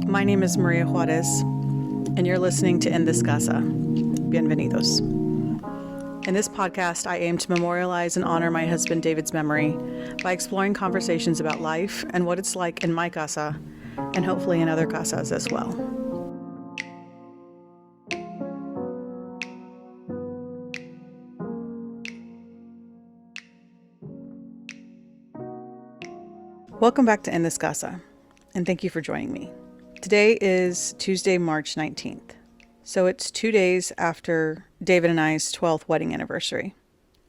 My name is Maria Juarez, and you're listening to In This Casa. Bienvenidos. In this podcast, I aim to memorialize and honor my husband David's memory by exploring conversations about life and what it's like in my casa, and hopefully in other casas as well. Welcome back to In This Casa, and thank you for joining me. Today is Tuesday, March 19th. So it's 2 days after David and I's 12th wedding anniversary.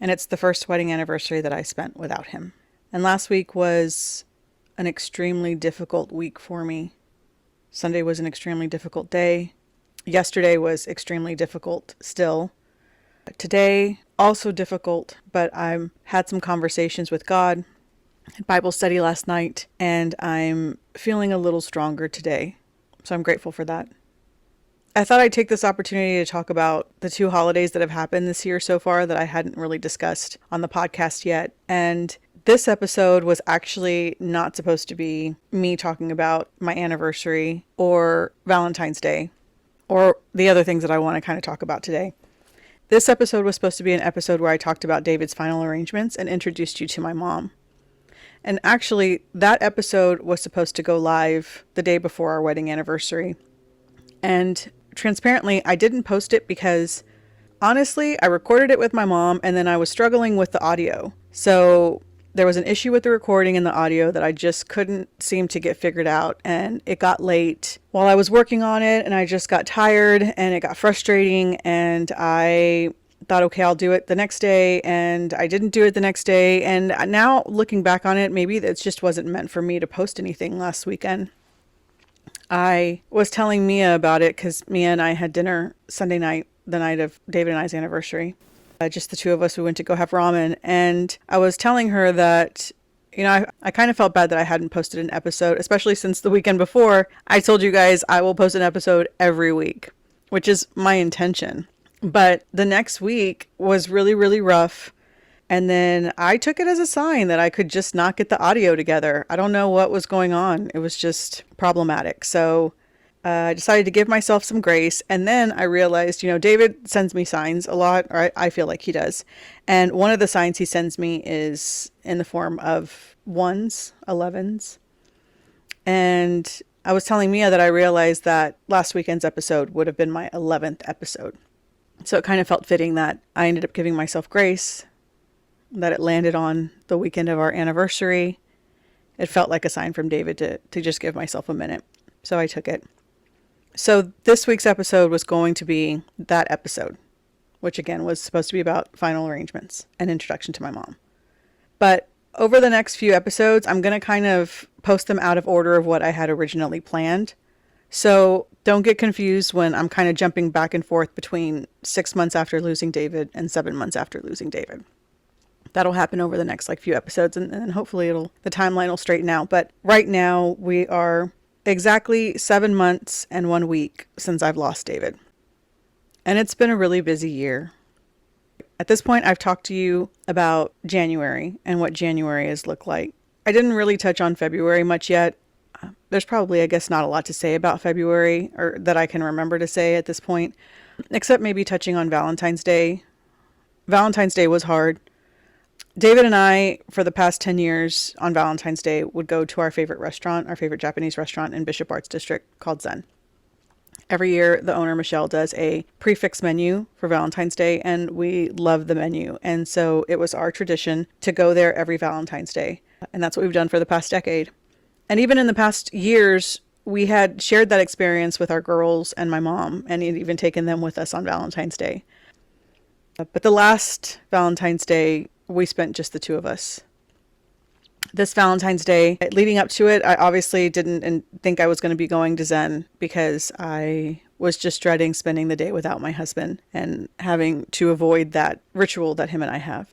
And it's the first wedding anniversary that I spent without him. And last week was an extremely difficult week for me. Sunday was an extremely difficult day. Yesterday was extremely difficult still. Today, also difficult, but I've had some conversations with God, had Bible study last night, and I'm feeling a little stronger today. So I'm grateful for that. I thought I'd take this opportunity to talk about the 2 holidays that have happened this year so far that I hadn't really discussed on the podcast yet. And this episode was actually not supposed to be me talking about my anniversary or Valentine's Day or the other things that I want to kind of talk about today. This episode was supposed to be an episode where I talked about David's final arrangements and introduced you to my mom. And actually, that episode was supposed to go live the day before our wedding anniversary. And transparently, I didn't post it because, honestly, I recorded it with my mom and then I was struggling with the audio. So there was an issue with the recording and the audio that I just couldn't seem to get figured out. And it got late while I was working on it, and I just got tired and it got frustrating, and I thought, okay, I'll do it the next day, and I didn't do it the next day. And now looking back on it, maybe it just wasn't meant for me to post anything last weekend. I was telling Mia about it because Mia and I had dinner Sunday night, the night of David and I's anniversary. Just the 2 of us, we went to go have ramen, and I was telling her that, I kind of felt bad that I hadn't posted an episode, especially since the weekend before I told you guys I will post an episode every week, which is my intention. But the next week was really, really rough. And then I took it as a sign that I could just not get the audio together. I don't know what was going on. It was just problematic. So I decided to give myself some grace. And then I realized, David sends me signs a lot, or I feel like he does. And one of the signs he sends me is in the form of 1s, 11s. And I was telling Mia that I realized that last weekend's episode would have been my 11th episode. So it kind of felt fitting that I ended up giving myself grace, that it landed on the weekend of our anniversary. It felt like a sign from David to just give myself a minute. So I took it. So this week's episode was going to be that episode, which again was supposed to be about final arrangements and introduction to my mom. But over the next few episodes, I'm going to kind of post them out of order of what I had originally planned. So don't get confused when I'm kind of jumping back and forth between 6 months after losing David and 7 months after losing David. That'll happen over the next few episodes, and then hopefully the timeline will straighten out. But right now we are exactly 7 months and 1 week since I've lost David. And it's been a really busy year. At this point, I've talked to you about January and what January has looked like. I didn't really touch on February much yet. There's probably, I guess, not a lot to say about February, or that I can remember to say at this point, except maybe touching on Valentine's Day. Valentine's Day was hard. David and I, for the past 10 years on Valentine's Day, would go to our favorite restaurant, our favorite Japanese restaurant in Bishop Arts District called Zen. Every year, the owner, Michelle, does a prefix menu for Valentine's Day, and we love the menu. And so it was our tradition to go there every Valentine's Day. And that's what we've done for the past decade. And even in the past years, we had shared that experience with our girls and my mom, and had even taken them with us on Valentine's Day. But the last Valentine's Day, we spent just the 2 of us. This Valentine's Day, leading up to it, I obviously didn't think I was going to be going to Zen because I was just dreading spending the day without my husband and having to avoid that ritual that him and I have.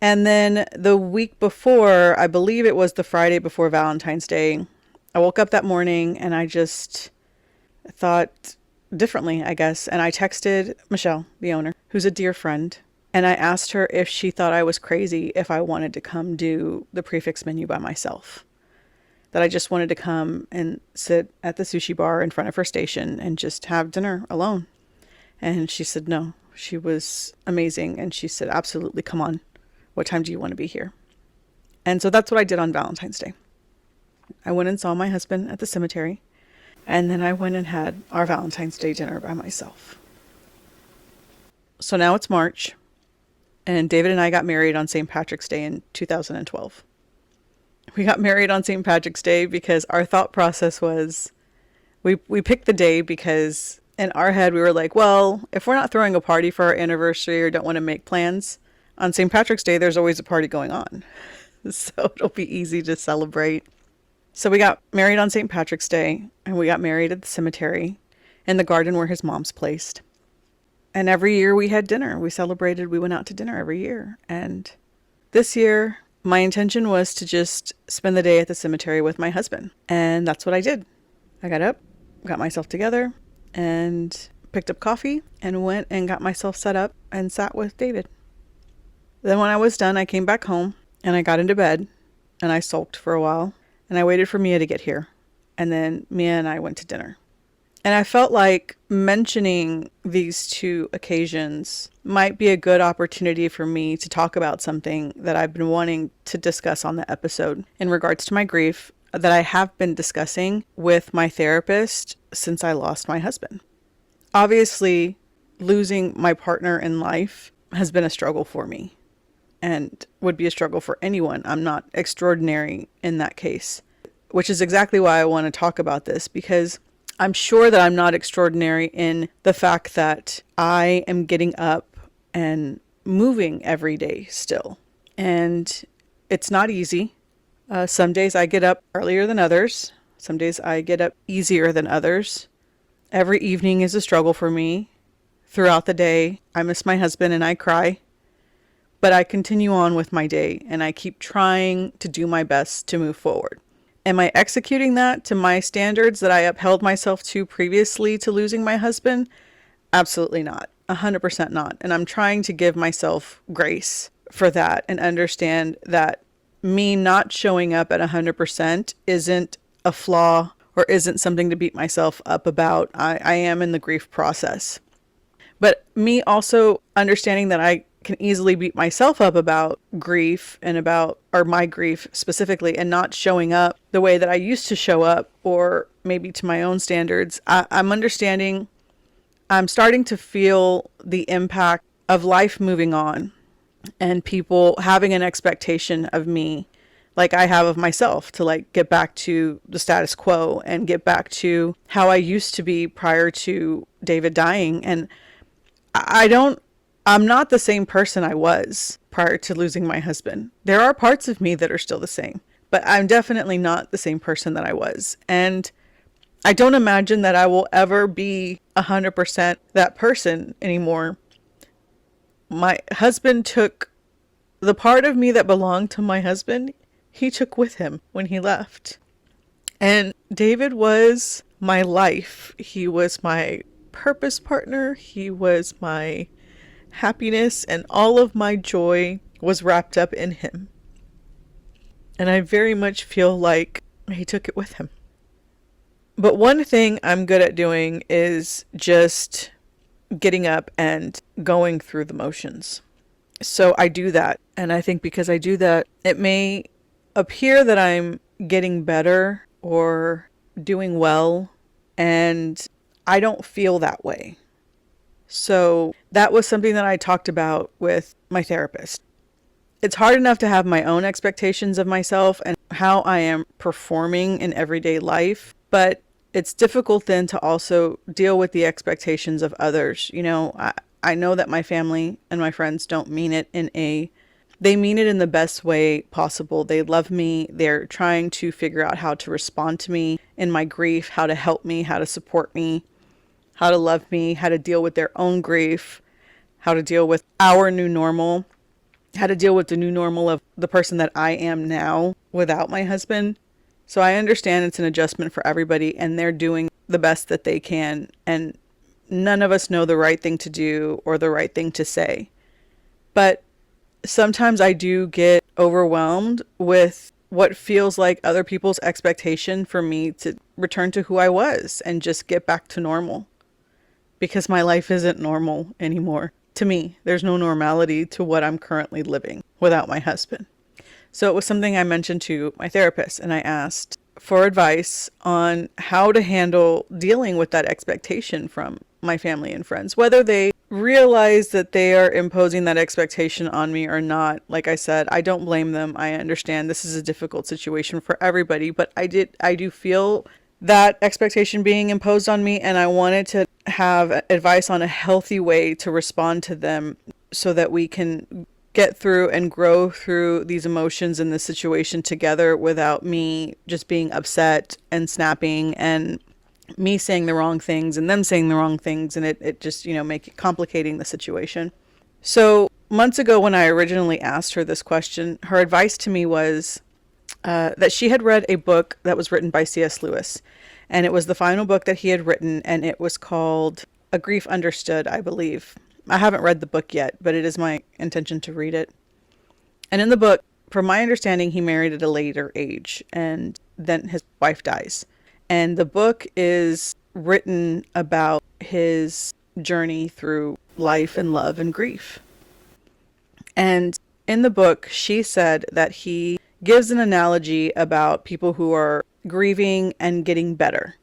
And then the week before, I believe it was the Friday before Valentine's Day, I woke up that morning and I just thought differently, I guess. And I texted Michelle, the owner, who's a dear friend, and I asked her if she thought I was crazy if I wanted to come do the prefix menu by myself. that I just wanted to come and sit at the sushi bar in front of her station and just have dinner alone. And she said no. She was amazing. And she said, absolutely, come on. What time do you want to be here? And so that's what I did on Valentine's Day. I went and saw my husband at the cemetery. And then I went and had our Valentine's Day dinner by myself. So now it's March. And David and I got married on St. Patrick's Day in 2012. We got married on St. Patrick's Day because our thought process was, we picked the day because in our head we were like, well, if we're not throwing a party for our anniversary or don't want to make plans, on St. Patrick's Day there's always a party going on. So it'll be easy to celebrate. So we got married on St. Patrick's Day, and we got married at the cemetery in the garden where his mom's placed. And every year we had dinner. We celebrated. We went out to dinner every year. And this year, my intention was to just spend the day at the cemetery with my husband. And that's what I did. I got up, got myself together, and picked up coffee and went and got myself set up and sat with David. Then when I was done, I came back home and I got into bed and I sulked for a while and I waited for Mia to get here. And then Mia and I went to dinner. And I felt like mentioning these two occasions might be a good opportunity for me to talk about something that I've been wanting to discuss on the episode in regards to my grief that I have been discussing with my therapist since I lost my husband. Obviously, losing my partner in life has been a struggle for me and would be a struggle for anyone. I'm not extraordinary in that case, which is exactly why I want to talk about this, because I'm sure that I'm not extraordinary in the fact that I am getting up and moving every day still. And it's not easy. Some days I get up earlier than others. Some days I get up easier than others. Every evening is a struggle for me. Throughout the day, I miss my husband and I cry. But I continue on with my day and I keep trying to do my best to move forward. Am I executing that to my standards that I upheld myself to previously to losing my husband? Absolutely not. 100% not. And I'm trying to give myself grace for that and understand that me not showing up at 100% isn't a flaw or isn't something to beat myself up about. I am in the grief process. But me also understanding that I can easily beat myself up about grief and or my grief specifically, and not showing up the way that I used to show up, or maybe to my own standards. I'm understanding, I'm starting to feel the impact of life moving on and people having an expectation of me like I have of myself to like get back to the status quo and get back to how I used to be prior to David dying. And I'm not the same person I was prior to losing my husband. There are parts of me that are still the same, but I'm definitely not the same person that I was. And I don't imagine that I will ever be 100% that person anymore. My husband took the part of me that belonged to my husband, he took with him when he left. And David was my life. He was my purpose partner. He was my happiness, and all of my joy was wrapped up in him. And I very much feel like he took it with him. But one thing I'm good at doing is just getting up and going through the motions. So I do that. And I think because I do that, it may appear that I'm getting better or doing well, and I don't feel that way. So that was something that I talked about with my therapist. It's hard enough to have my own expectations of myself and how I am performing in everyday life, but it's difficult then to also deal with the expectations of others. You know, I know that my family and my friends don't mean it they mean it in the best way possible. They love me. They're trying to figure out how to respond to me in my grief, how to help me, how to support me, how to love me, how to deal with their own grief, how to deal with our new normal, how to deal with the new normal of the person that I am now without my husband. So I understand it's an adjustment for everybody, and they're doing the best that they can. And none of us know the right thing to do or the right thing to say. But sometimes I do get overwhelmed with what feels like other people's expectation for me to return to who I was and just get back to normal. Because my life isn't normal anymore. To me, there's no normality to what I'm currently living without my husband. So it was something I mentioned to my therapist, and I asked for advice on how to handle dealing with that expectation from my family and friends, whether they realize that they are imposing that expectation on me or not. Like I said, I don't blame them. I understand this is a difficult situation for everybody, but I do feel that expectation being imposed on me, and I wanted to have advice on a healthy way to respond to them so that we can get through and grow through these emotions in this situation together without me just being upset and snapping and me saying the wrong things and them saying the wrong things, and it just, make it complicating the situation. So months ago, when I originally asked her this question, her advice to me was that she had read a book that was written by C.S. Lewis, and it was the final book that he had written, and it was called A Grief Understood, I believe. I haven't read the book yet, but it is my intention to read it. And in the book, from my understanding, he married at a later age, and then his wife dies. And the book is written about his journey through life and love and grief. And in the book, she said that he gives an analogy about people who are grieving and getting better.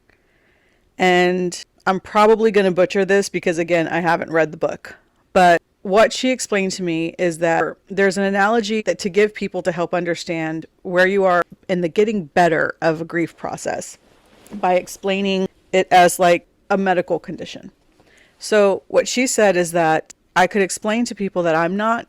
And I'm probably going to butcher this because, again, I haven't read the book. But what she explained to me is that there's an analogy that to give people to help understand where you are in the getting better of a grief process by explaining it as like a medical condition. So what she said is that I could explain to people that I'm not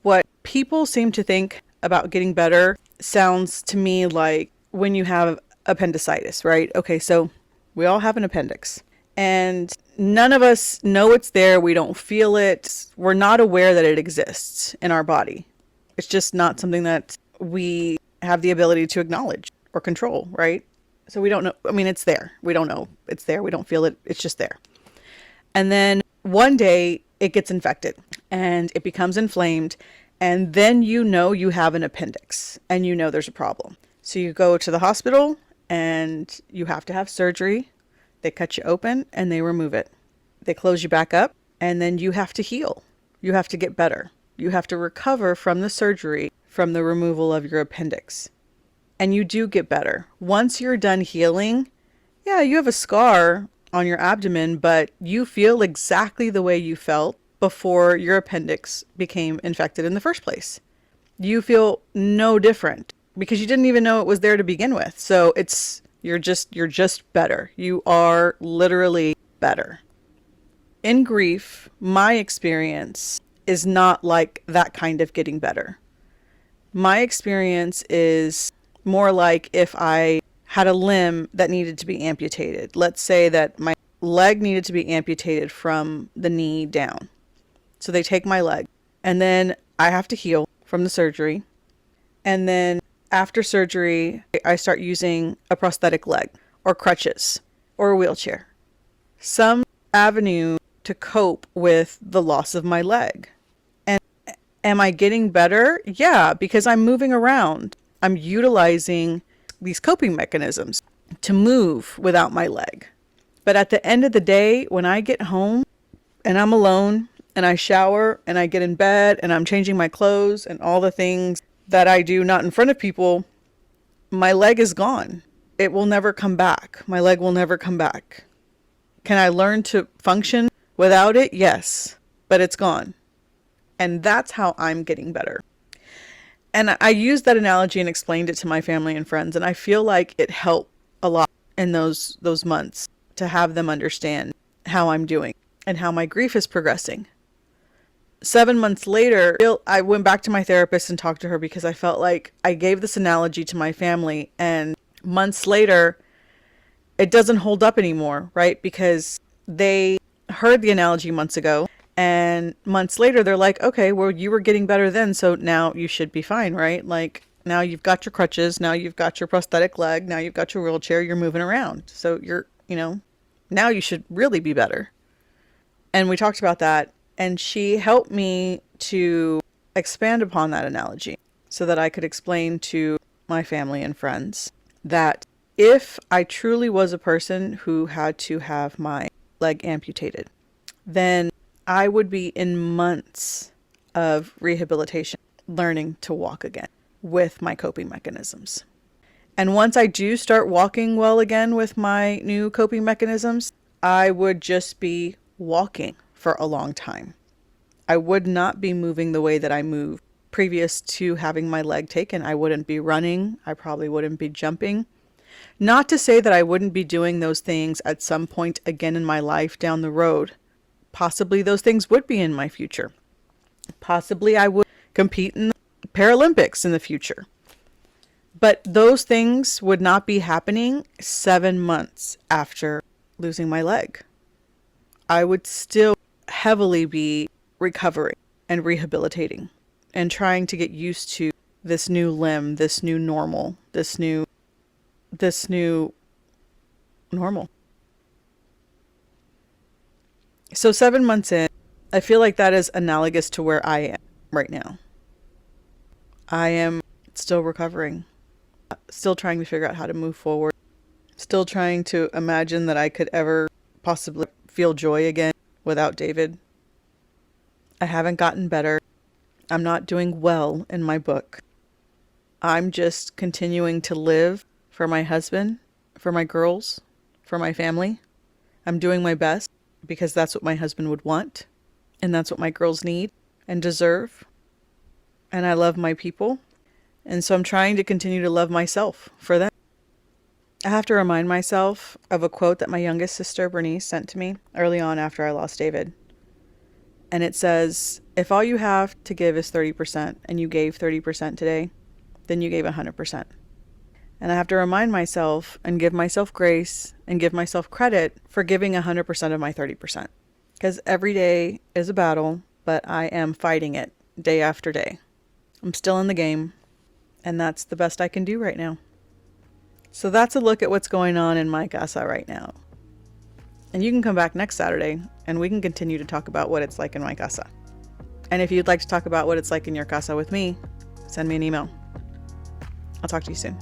what people seem to think about getting better. Sounds to me like when you have appendicitis, right? Okay, so we all have an appendix and none of us know it's there. We don't feel it. We're not aware that it exists in our body. It's just not something that we have the ability to acknowledge or control, right? So we don't know. I mean, it's there. We don't know it's there. We don't feel it. It's just there. And then one day it gets infected and it becomes inflamed. And then you have an appendix and there's a problem. So you go to the hospital and you have to have surgery. They cut you open and they remove it. They close you back up and then you have to heal. You have to get better. You have to recover from the surgery, from the removal of your appendix. And you do get better. Once you're done healing, yeah, you have a scar on your abdomen, but you feel exactly the way you felt before your appendix became infected in the first place. You feel no different because you didn't even know it was there to begin with. So you're just better. You are literally better. In grief, my experience is not like that kind of getting better. My experience is more like if I had a limb that needed to be amputated. Let's say that my leg needed to be amputated from the knee down. So they take my leg and then I have to heal from the surgery. And then after surgery, I start using a prosthetic leg or crutches or a wheelchair. Some avenue to cope with the loss of my leg. And am I getting better? Yeah, because I'm moving around. I'm utilizing these coping mechanisms to move without my leg. But at the end of the day, when I get home and I'm alone and I shower and I get in bed and I'm changing my clothes and all the things that I do not in front of people, my leg is gone. It will never come back. My leg will never come back. Can I learn to function without it? Yes, but it's gone. And that's how I'm getting better. And I used that analogy and explained it to my family and friends. And I feel like it helped a lot in those months to have them understand how I'm doing and how my grief is progressing. 7 months later, I went back to my therapist and talked to her because I felt like I gave this analogy to my family. And months later, it doesn't hold up anymore, right? Because they heard the analogy months ago. And months later, they're like, okay, well, you were getting better then, so now you should be fine, right? Like, now you've got your crutches, now you've got your prosthetic leg, now you've got your wheelchair, you're moving around. So you're, now you should really be better. And we talked about that, and she helped me to expand upon that analogy so that I could explain to my family and friends that if I truly was a person who had to have my leg amputated, then I would be in months of rehabilitation, learning to walk again with my coping mechanisms. And once I do start walking well again with my new coping mechanisms, I would just be walking for a long time. I would not be moving the way that I moved previous to having my leg taken. I wouldn't be running. I probably wouldn't be jumping. Not to say that I wouldn't be doing those things at some point again in my life down the road. Possibly those things would be in my future. Possibly I would compete in the Paralympics in the future. But those things would not be happening 7 months after losing my leg. I would still heavily be recovering and rehabilitating and trying to get used to this new limb, this new normal, this new normal. So 7 months in, I feel like that is analogous to where I am right now. I am still recovering, still trying to figure out how to move forward, still trying to imagine that I could ever possibly feel joy again without David. I haven't gotten better. I'm not doing well in my book. I'm just continuing to live for my husband, for my girls, for my family. I'm doing my best because that's what my husband would want, and that's what my girls need and deserve. And I love my people, and so I'm trying to continue to love myself for them. I have to remind myself of a quote that my youngest sister, Bernice, sent to me early on after I lost David. And it says, if all you have to give is 30% and you gave 30% today, then you gave 100%. And I have to remind myself and give myself grace and give myself credit for giving 100% of my 30%. Because every day is a battle, but I am fighting it day after day. I'm still in the game, and that's the best I can do right now. So that's a look at what's going on in my casa right now. And you can come back next Saturday and we can continue to talk about what it's like in my casa. And if you'd like to talk about what it's like in your casa with me, send me an email. I'll talk to you soon.